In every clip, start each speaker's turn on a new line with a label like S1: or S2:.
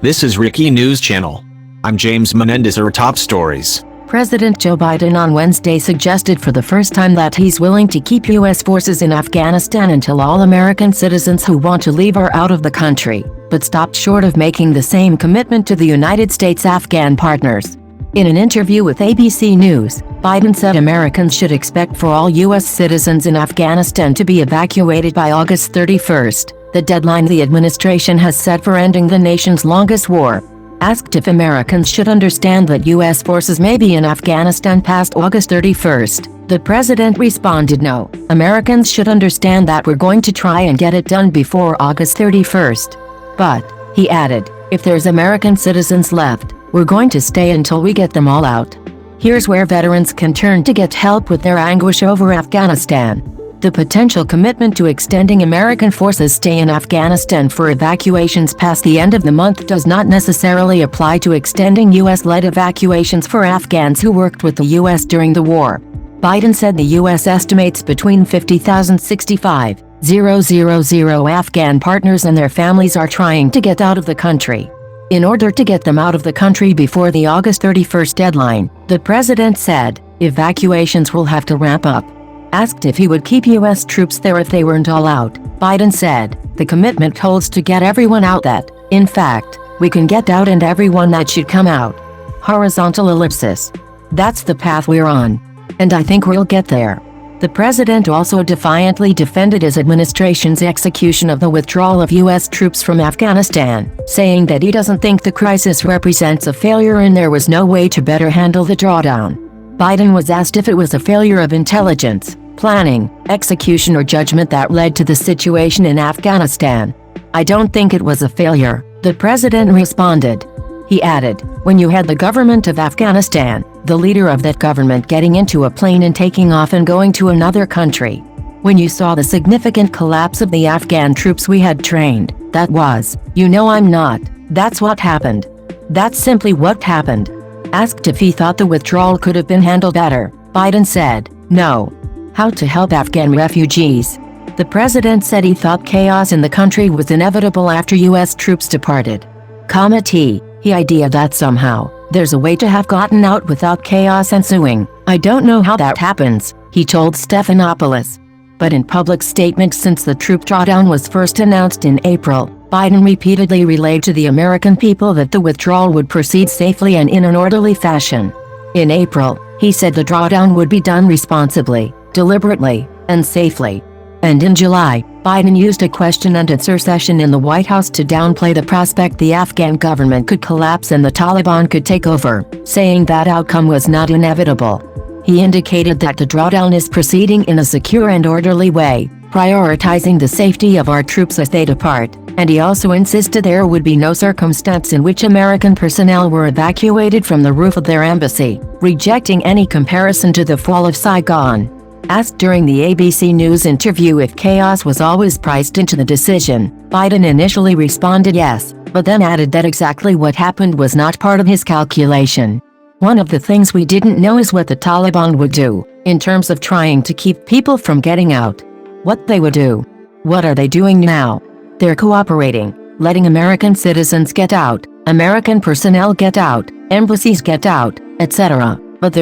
S1: This is Rickie News Channel. I'm James Menendez. Our top stories.
S2: President Joe Biden on Wednesday suggested for the first time that he's willing to keep U.S. forces in Afghanistan until all American citizens who want to leave are out of the country, but stopped short of making the same commitment to the United States' Afghan partners. In an interview with ABC News, Biden said Americans should expect for all U.S. citizens in Afghanistan to be evacuated by August 31st, the deadline the administration has set for ending the nation's longest war. Asked if Americans should understand that U.S. forces may be in Afghanistan past August 31st, the president responded no, Americans should understand that we're going to try and get it done before August 31st. But, he added, if there's American citizens left, we're going to stay until we get them all out. Here's where veterans can turn to get help with their anguish over Afghanistan. The potential commitment to extending American forces stay in Afghanistan for evacuations past the end of the month does not necessarily apply to extending U.S.-led evacuations for Afghans who worked with the U.S. during the war. Biden said the U.S. estimates between 50,000 and 65,000 Afghan partners and their families are trying to get out of the country. In order to get them out of the country before the August 31st deadline, the president said, evacuations will have to ramp up. Asked if he would keep U.S. troops there if they weren't all out, Biden said, the commitment holds to get everyone out that, in fact, we can get out and everyone that should come out. Horizontal ellipsis. That's the path we're on. And I think we'll get there. The president also defiantly defended his administration's execution of the withdrawal of U.S. troops from Afghanistan, saying that he doesn't think the crisis represents a failure and there was no way to better handle the drawdown. Biden was asked if it was a failure of intelligence, planning, execution or judgment that led to the situation in Afghanistan. I don't think it was a failure, the president responded. He added, when you had the government of Afghanistan, the leader of that government getting into a plane and taking off and going to another country. When you saw the significant collapse of the Afghan troops we had trained, that was, I'm not, that's what happened. That's simply what happened. Asked if he thought the withdrawal could have been handled better, Biden said, no. How to help Afghan refugees? The president said he thought chaos in the country was inevitable after U.S. troops departed. He ideated that somehow, there's a way to have gotten out without chaos ensuing. I don't know how that happens, he told Stephanopoulos. But in public statements since the troop drawdown was first announced in April, Biden repeatedly relayed to the American people that the withdrawal would proceed safely and in an orderly fashion. In April, he said the drawdown would be done responsibly, deliberately, and safely. And in July, Biden used a question-and-answer session in the White House to downplay the prospect the Afghan government could collapse and the Taliban could take over, saying that outcome was not inevitable. He indicated that the drawdown is proceeding in a secure and orderly way, prioritizing the safety of our troops as they depart, and he also insisted there would be no circumstance in which American personnel were evacuated from the roof of their embassy, rejecting any comparison to the fall of Saigon. Asked during the ABC News interview if chaos was always priced into the decision, Biden initially responded yes, but then added that exactly what happened was not part of his calculation. One of the things we didn't know is what the Taliban would do, in terms of trying to keep people from getting out. What they would do. What are they doing now? They're cooperating, letting American citizens get out, American personnel get out, embassies get out, etc. But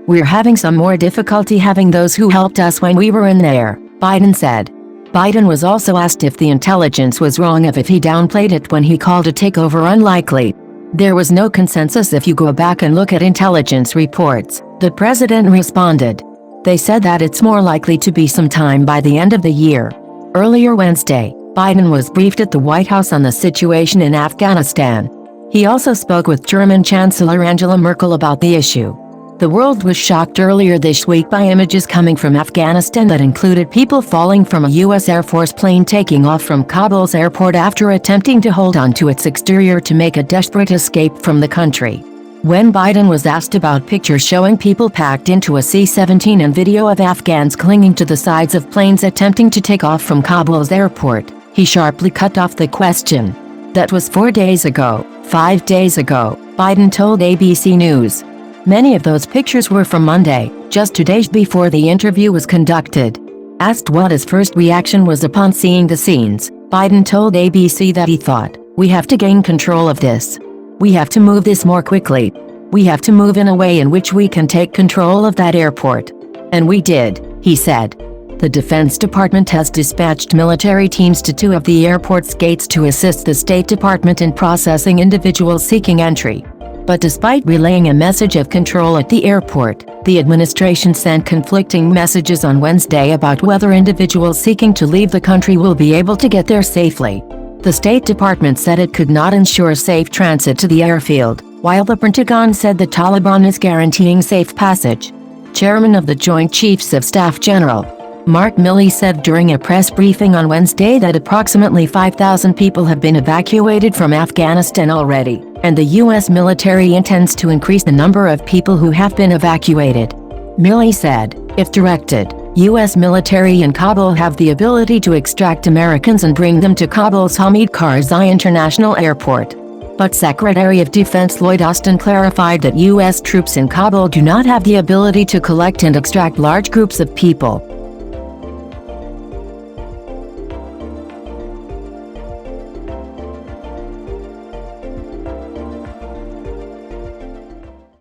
S2: we're having some more difficulty having those who helped us when we were in there, Biden said. Biden was also asked if the intelligence was wrong if he downplayed it when he called a takeover unlikely. There was no consensus if you go back and look at intelligence reports, the president responded. They said that it's more likely to be sometime by the end of the year. Earlier Wednesday, Biden was briefed at the White House on the situation in Afghanistan. He also spoke with German Chancellor Angela Merkel about the issue. The world was shocked earlier this week by images coming from Afghanistan that included people falling from a U.S. Air Force plane taking off from Kabul's airport after attempting to hold on to its exterior to make a desperate escape from the country. When Biden was asked about pictures showing people packed into a C-17 and video of Afghans clinging to the sides of planes attempting to take off from Kabul's airport, he sharply cut off the question. That was 4 days ago, 5 days ago, Biden told ABC News. Many of those pictures were from Monday, just 2 days before the interview was conducted. Asked what his first reaction was upon seeing the scenes, Biden told ABC that he thought, We have to gain control of this. We have to move this more quickly. We have to move in a way in which we can take control of that airport. And we did, he said. The Defense Department has dispatched military teams to 2 of the airport's gates to assist the State Department in processing individuals seeking entry. But despite relaying a message of control at the airport, the administration sent conflicting messages on Wednesday about whether individuals seeking to leave the country will be able to get there safely. The State Department said it could not ensure safe transit to the airfield, while the Pentagon said the Taliban is guaranteeing safe passage. Chairman of the Joint Chiefs of Staff General Mark Milley said during a press briefing on Wednesday that approximately 5,000 people have been evacuated from Afghanistan already, and the U.S. military intends to increase the number of people who have been evacuated. Milley said, if directed, U.S. military in Kabul have the ability to extract Americans and bring them to Kabul's Hamid Karzai International Airport. But Secretary of Defense Lloyd Austin clarified that U.S. troops in Kabul do not have the ability to collect and extract large groups of people.